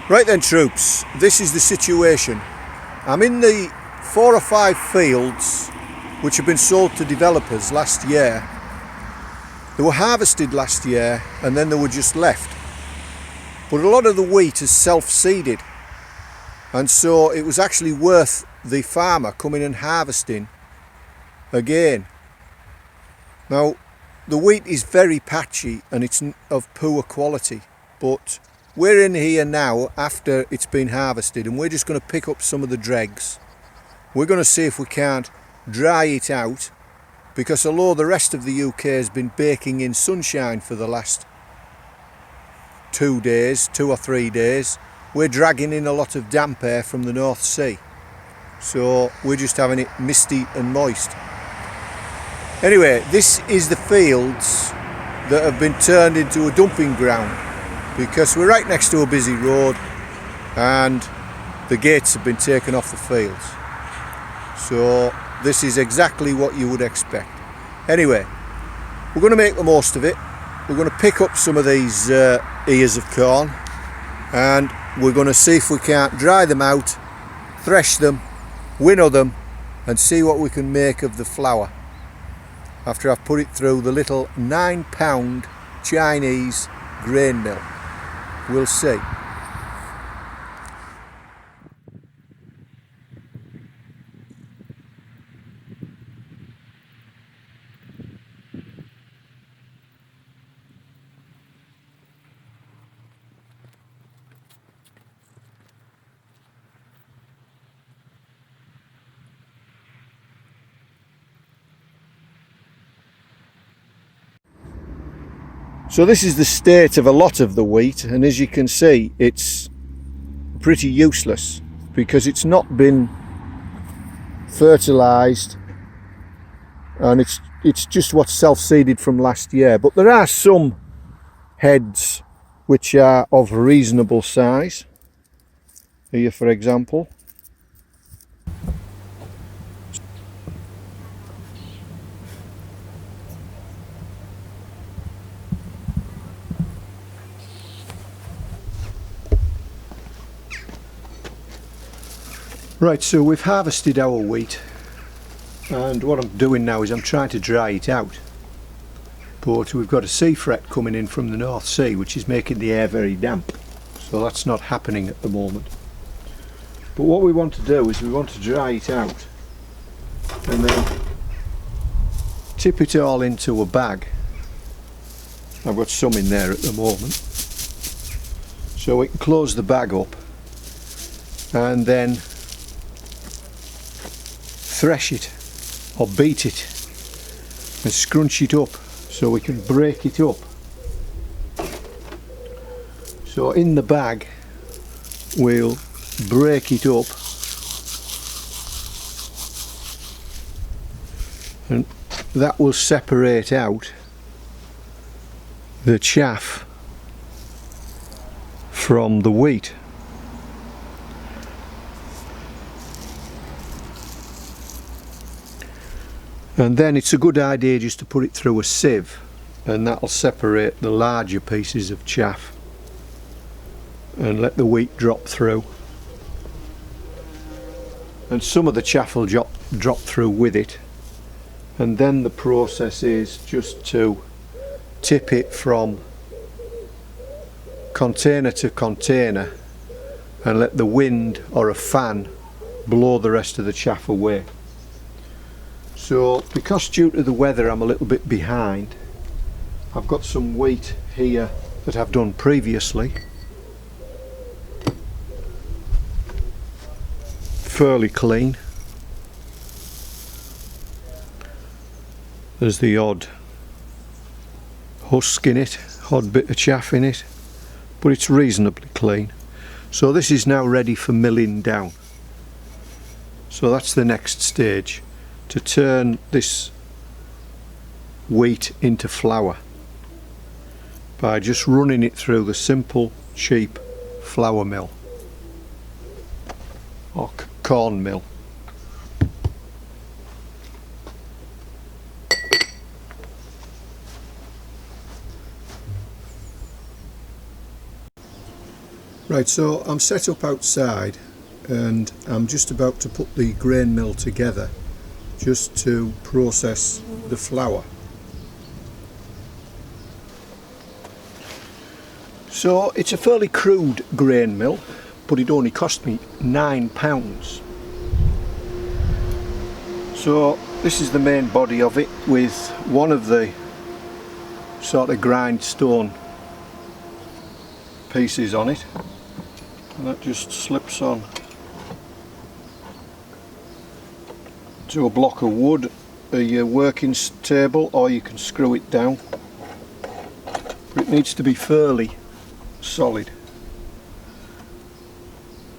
Right then troops, this is the situation. I'm in the 4 or 5 fields which have been sold to developers last year. They were harvested last year and then they were just left. But a lot of the wheat is self-seeded, and so it was actually worth the farmer coming and harvesting again. Now the wheat is very patchy and it's of poor quality, but we're in here now after it's been harvested and we're just going to pick up some of the dregs. We're going to see if we can't dry it out, because although the rest of the UK has been baking in sunshine for the last 2 or 3 days, we're dragging in a lot of damp air from the North Sea. So we're just having it misty and moist. Anyway, this is the fields that have been turned into a dumping ground, because we're right next to a busy road and the gates have been taken off the fields. So this is exactly what you would expect. Anyway, we're going to make the most of it. We're going to pick up some of these ears of corn and we're going to see if we can't dry them out, thresh them, winnow them and see what we can make of the flour after I've put it through the little £9 Chinese grain mill. We'll see. So this is the state of a lot of the wheat, and as you can see it's pretty useless because it's not been fertilised and it's just what's self-seeded from last year. But there are some heads which are of reasonable size. Here for example. Right, so we've harvested our wheat and what I'm doing now is I'm trying to dry it out, but we've got a sea fret coming in from the North Sea which is making the air very damp, so that's not happening at the moment. But what we want to do is we want to dry it out and then tip it all into a bag. I've got some in there at the moment, so we can close the bag up and then thresh it or beat it and scrunch it up so we can break it up. So in the bag we'll break it up and that will separate out the chaff from the wheat. And then it's a good idea just to put it through a sieve, and that'll separate the larger pieces of chaff and let the wheat drop through. And some of the chaff will drop through with it, and then the process is just to tip it from container to container and let the wind or a fan blow the rest of the chaff away. So because due to the weather I'm a little bit behind, I've got some wheat here that I've done previously, fairly clean. There's the odd husk in it, odd bit of chaff in it, but it's reasonably clean. So this is now ready for milling down. So that's the next stage, to turn this wheat into flour by just running it through the simple cheap flour mill or corn mill. Right, so I'm set up outside and I'm just about to put the grain mill together just to process the flour. So it's a fairly crude grain mill, but it only cost me £9. So this is the main body of it with one of the sort of grindstone pieces on it, and that just slips on to a block of wood, a working table, or you can screw it down, but it needs to be fairly solid.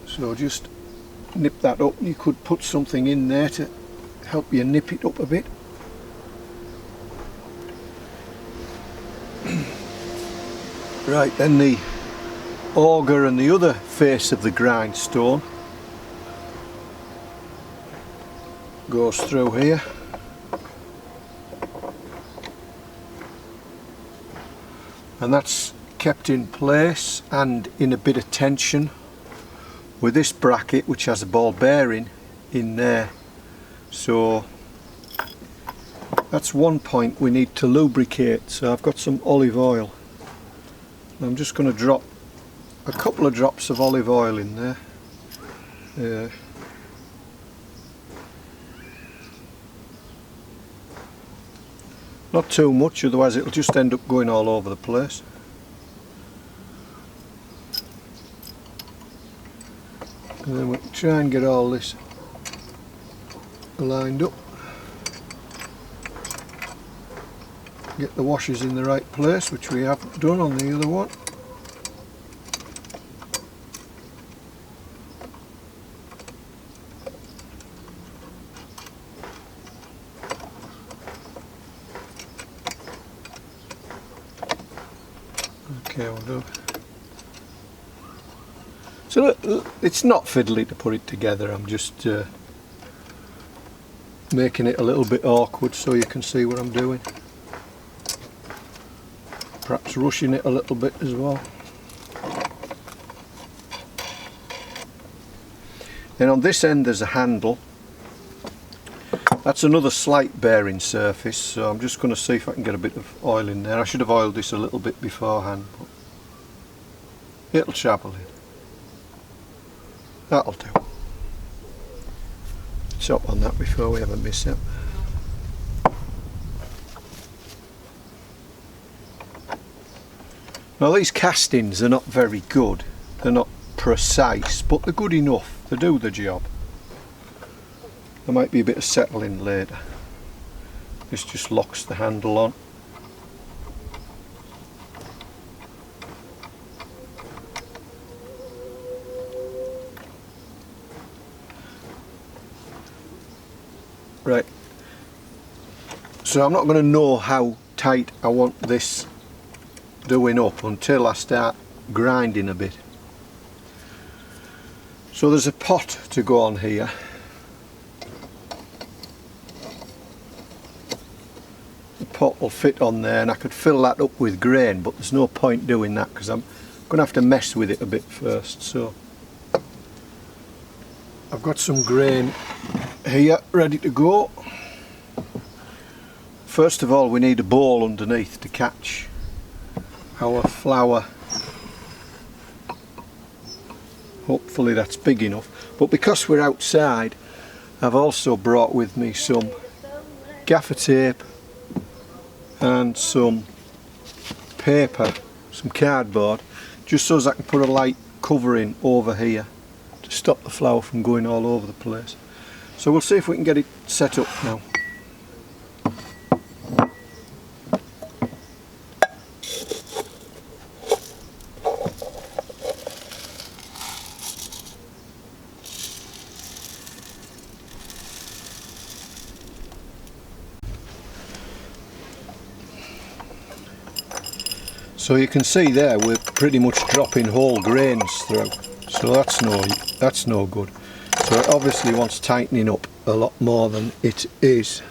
So just nip that up. You could put something in there to help you nip it up a bit. Right, then the auger and the other face of the grindstone goes through here. And that's kept in place and in a bit of tension with this bracket, which has a ball bearing in there. So that's one point we need to lubricate. So I've got some olive oil. I'm just going to drop a couple of drops of olive oil in there. Not too much, otherwise it'll just end up going all over the place. And then we'll try and get all this lined up. Get the washers in the right place, which we haven't done on the other one. Okay, we'll do. So look, it's not fiddly to put it together. I'm just making it a little bit awkward so you can see what I'm doing. Perhaps rushing it a little bit as well. And on this end there's a handle. That's another slight bearing surface, so I'm just going to see if I can get a bit of oil in there. I should have oiled this a little bit beforehand, but it'll travel in. That'll do. Chop on that before we have a mishap. Now these castings are not very good, they're not precise, but they're good enough, they do the job. There might be a bit of settling later. This just locks the handle on. Right, so I'm not going to know how tight I want this doing up until I start grinding a bit. So there's a pot to go on here. The pot will fit on there and I could fill that up with grain, but there's no point doing that because I'm going to have to mess with it a bit first. So I've got some grain here ready to go. First of all, we need a bowl underneath to catch our flour. Hopefully that's big enough, but because we're outside I've also brought with me some gaffer tape and some paper, some cardboard, just so as I can put a light covering over here to stop the flour from going all over the place. So we'll see if we can get it set up now. So you can see there we're pretty much dropping whole grains through, so that's no good. So it obviously wants tightening up a lot more than it is.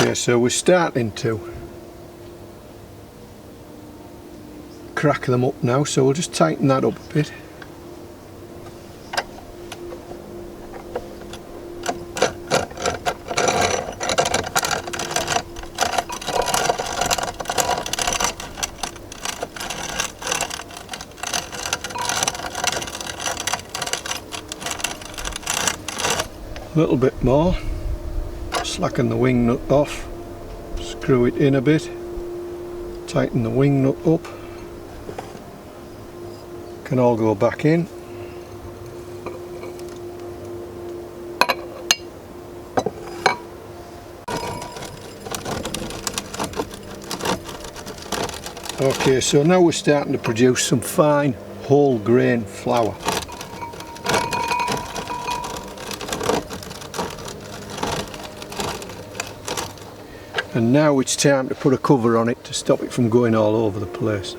Okay, so we're starting to crack them up now, so we'll just tighten that up a bit. A little bit more, slacken the wing nut off, screw it in a bit, tighten the wing nut up, can all go back in. Okay, so now we're starting to produce some fine whole grain flour. And now it's time to put a cover on it to stop it from going all over the place.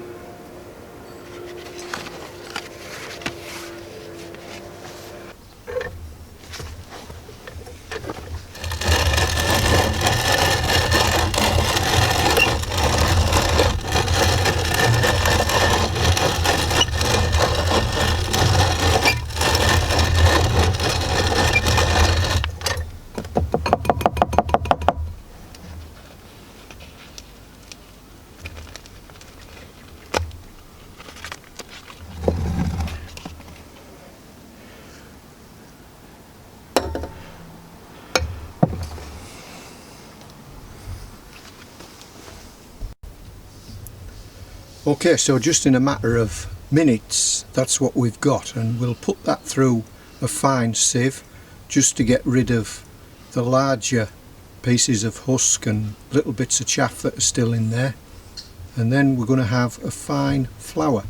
Okay, so just in a matter of minutes that's what we've got, and we'll put that through a fine sieve just to get rid of the larger pieces of husk and little bits of chaff that are still in there, and then we're going to have a fine flour.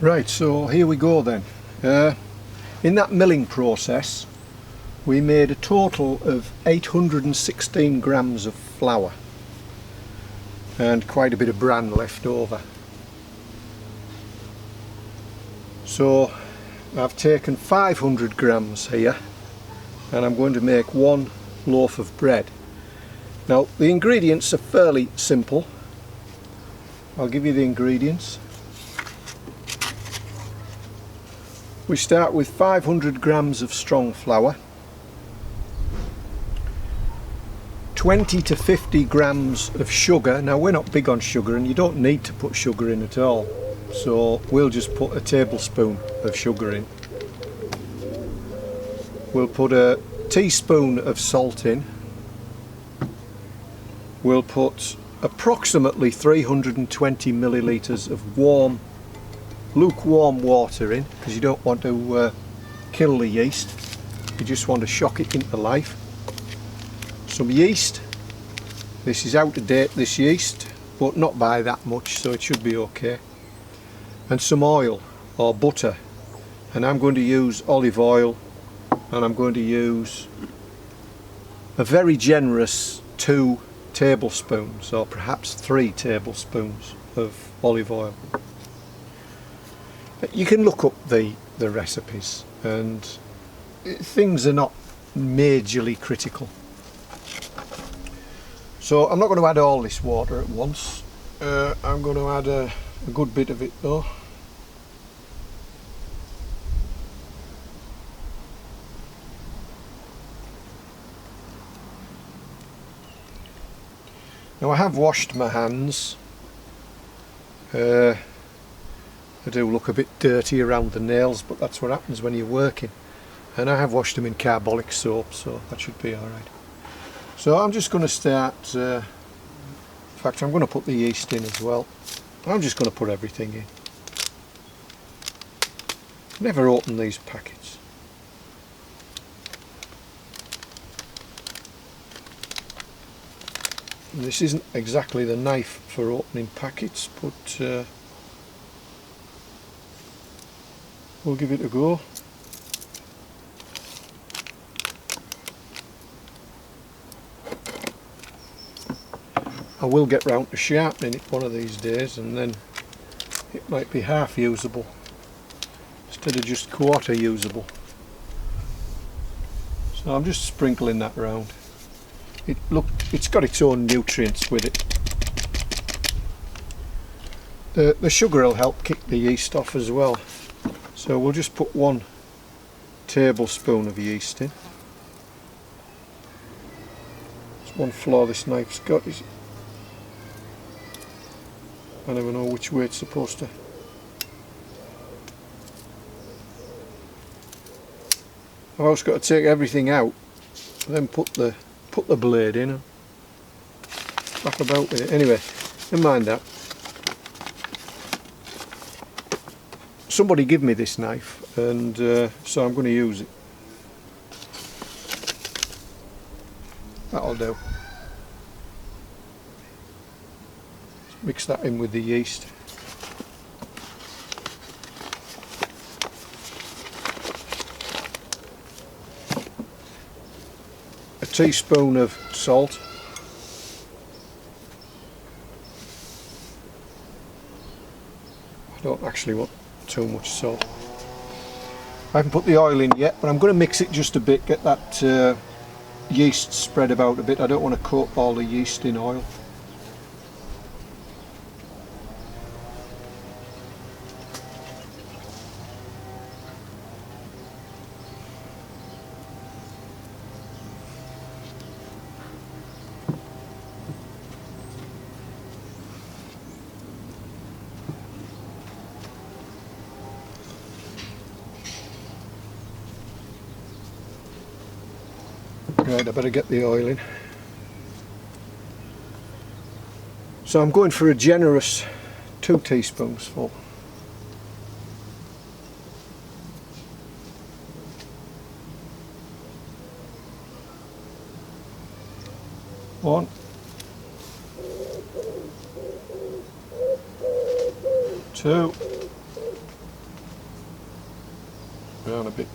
Right, so here we go then. In that milling process we made a total of 816 grams of flour and quite a bit of bran left over. So I've taken 500 grams here and I'm going to make one loaf of bread. Now the ingredients are fairly simple. I'll give you the ingredients. We start with 500 grams of strong flour, 20 to 50 grams of sugar. Now we're not big on sugar and you don't need to put sugar in at all, so we'll just put a tablespoon of sugar in. We'll put a teaspoon of salt in. We'll put approximately 320 millilitres of lukewarm water in, because you don't want to kill the yeast, you just want to shock it into life. Some yeast. This is out of date, this yeast, but not by that much, so it should be okay. And some oil or butter, and I'm going to use olive oil, and I'm going to use a very generous 2 tablespoons or perhaps 3 tablespoons of olive oil. You can look up the recipes, and things are not majorly critical. So I'm not going to add all this water at once. I'm going to add a good bit of it though. Now I have washed my hands. They do look a bit dirty around the nails, but that's what happens when you're working. And I have washed them in carbolic soap, so that should be alright. So I'm just going to start, in fact I'm going to put the yeast in as well. I'm just going to put everything in. Never open these packets. And this isn't exactly the knife for opening packets, but we'll give it a go. I will get round to sharpening it one of these days, and then it might be half usable instead of just quarter usable. So I'm just sprinkling that around. It's got its own nutrients with it. The sugar will help kick the yeast off as well. So we'll just put 1 tablespoon of yeast in. It's one flaw this knife's got. I never know which way it's supposed to. I've also got to take everything out, and then put the blade in and flap about with it. Anyway, never mind that. Somebody give me this knife, and so I'm going to use it. That'll do. Mix that in with the yeast. A teaspoon of salt. I don't actually want too much salt. I haven't put the oil in yet, but I'm going to mix it just a bit, get that yeast spread about a bit. I don't want to coat all the yeast in oil. Right, I better get the oil in. So I'm going for a generous 2 teaspoons full. One. 2. Down a bit.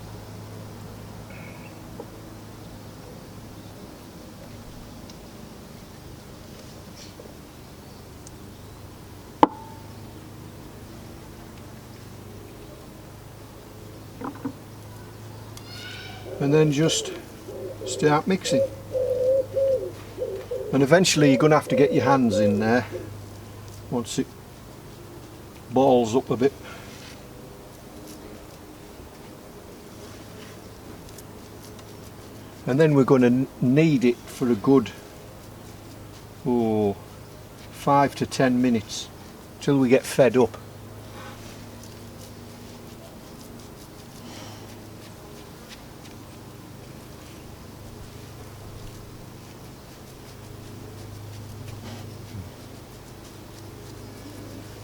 And then just start mixing, and eventually you're going to have to get your hands in there once it balls up a bit. And then we're going to knead it for a good 5 to 10 minutes till we get fed up.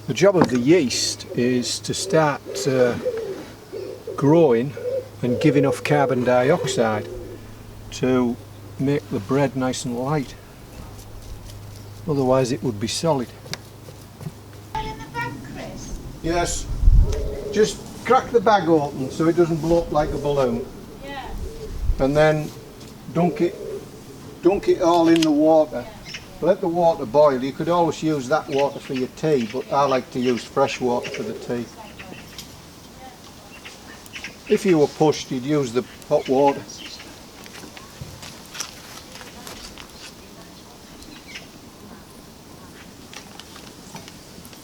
The job of the yeast is to start growing and giving off carbon dioxide to make the bread nice and light. Otherwise it would be solid. In the bag, Chris? Yes. Just crack the bag open so it doesn't blow up like a balloon. Yeah. And then dunk it all in the water. Let the water boil. You could always use that water for your tea, but I like to use fresh water for the tea. If you were pushed, you'd use the hot water.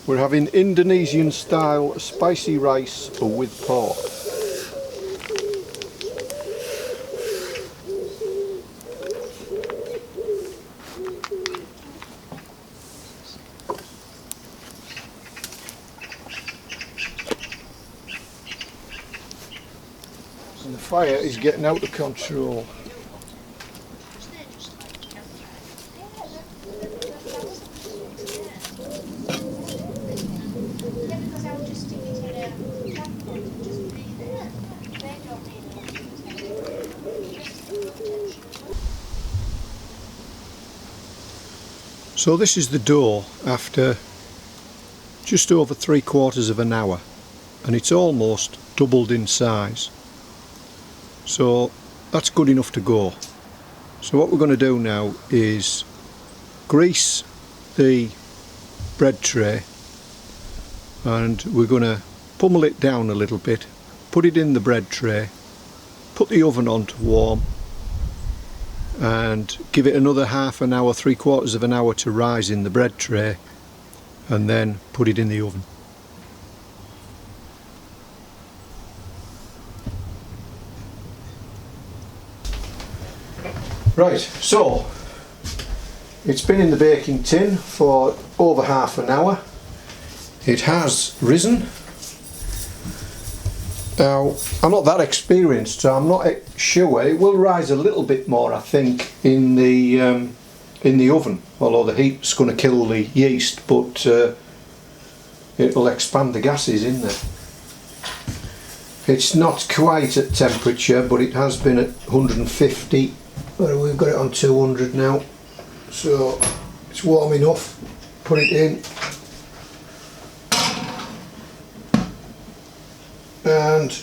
We're having Indonesian style spicy rice with pork. And the fire is getting out of control. So this is the dough after just over 3/4 of an hour, and it's almost doubled in size. So that's good enough to go. So what we're going to do now is grease the bread tray, and we're going to pummel it down a little bit, put it in the bread tray, put the oven on to warm, and give it another half an hour, 3/4 of an hour to rise in the bread tray, and then put it in the oven. Right, so it's been in the baking tin for over half an hour. It has risen. Now, I'm not that experienced, so I'm not sure. It will rise a little bit more, I think, in the oven, although the heat's going to kill the yeast, but it'll expand the gases in there. It's not quite at temperature, but it has been at 150. But we've got it on 200 now, so it's warm enough. Put it in, and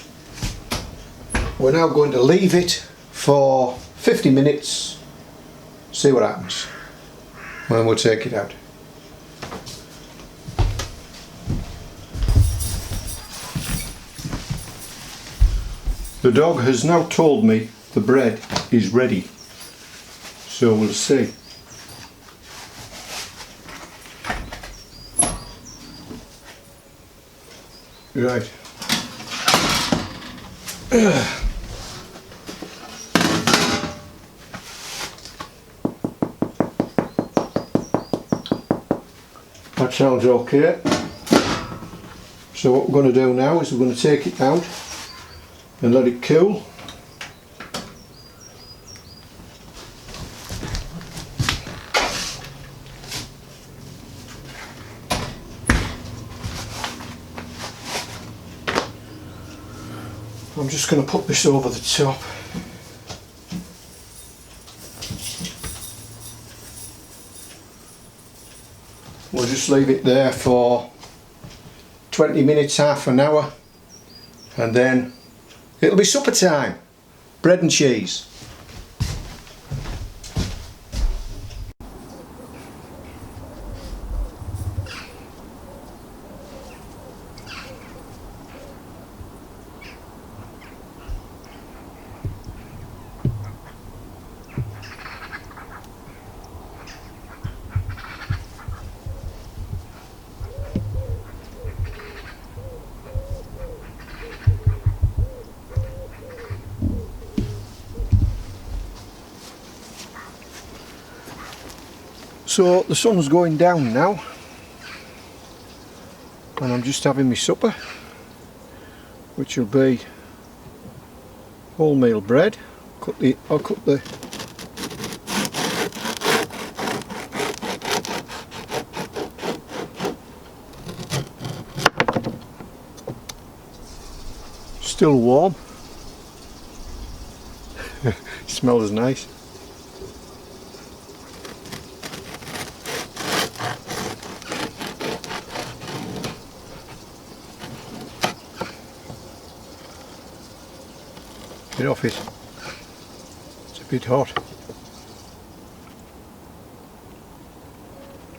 we're now going to leave it for 50 minutes, see what happens, and then we'll take it out. The dog has now told me the bread is ready, so we'll see. Right. That sounds okay. So what we're going to do now is we're going to take it out and let it cool. I'm just going to put this over the top. We'll just leave it there for 20 minutes, half an hour, and then it'll be supper time. Bread and cheese. So the sun's going down now, and I'm just having my supper, which will be wholemeal bread. I'll cut the still warm. Smells nice. Get off it. It's a bit hot.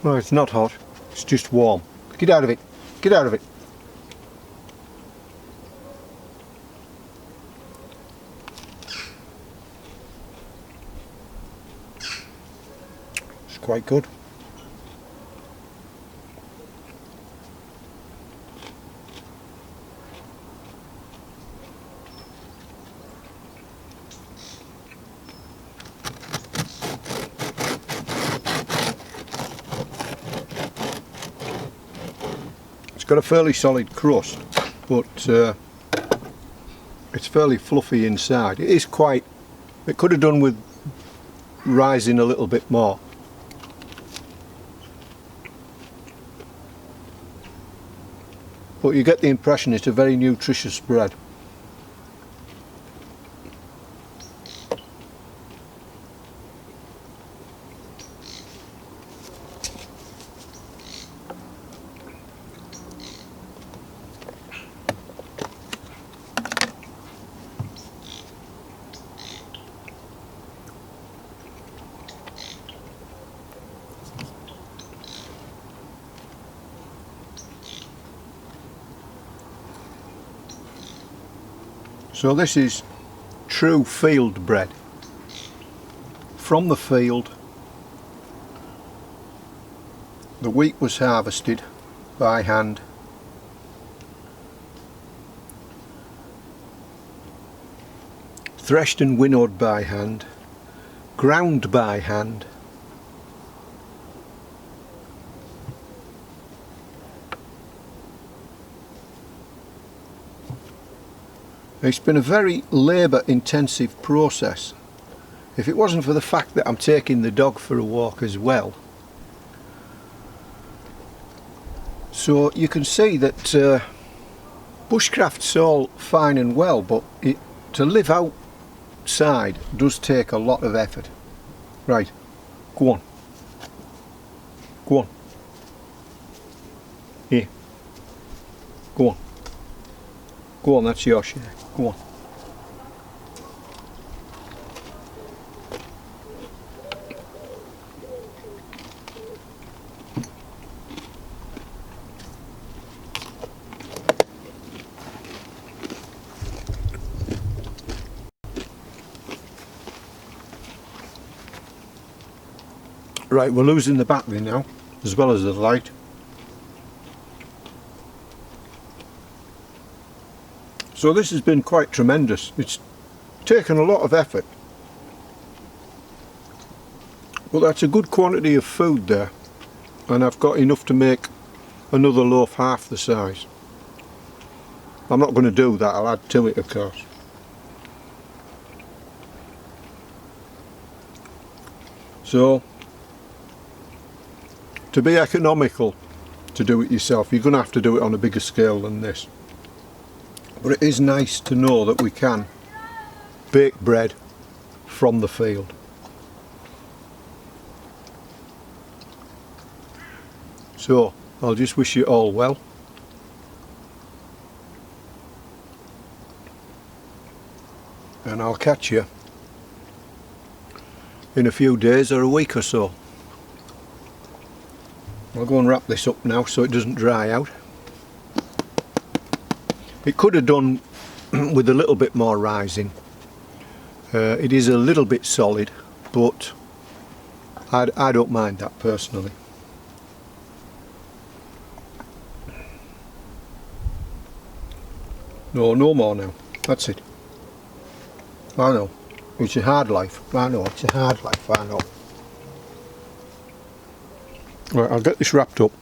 No, it's not hot. It's just warm. Get out of it. Get out of it. It's quite good. It's got a fairly solid crust, but it's fairly fluffy inside. It is quite, it could have done with rising a little bit more. But you get the impression it's a very nutritious bread. So this is true field bread from the field. The wheat was harvested by hand, threshed and winnowed by hand, ground by hand, it's been a very labour intensive process. If it wasn't for the fact that I'm taking the dog for a walk as well, so you can see that bushcraft's all fine and well, but to live outside does take a lot of effort. Right, go on. Go on. Here. Go on. Go on, that's your share. Go on. Right, we're losing the battery now, as well as the light. So this has been quite tremendous. It's taken a lot of effort. Well, that's a good quantity of food there, and I've got enough to make another loaf half the size. I'm not going to do that, I'll add to it of course. So, to be economical to do it yourself, you're going to have to do it on a bigger scale than this. But it is nice to know that we can bake bread from the field. So, I'll just wish you all well. And I'll catch you in a few days or a week or so. I'll go and wrap this up now so it doesn't dry out. It could have done with a little bit more rising. It is a little bit solid, but I don't mind that personally. No more now. That's it. I know. It's a hard life. I know, it's a hard life, I know. Right, I'll get this wrapped up.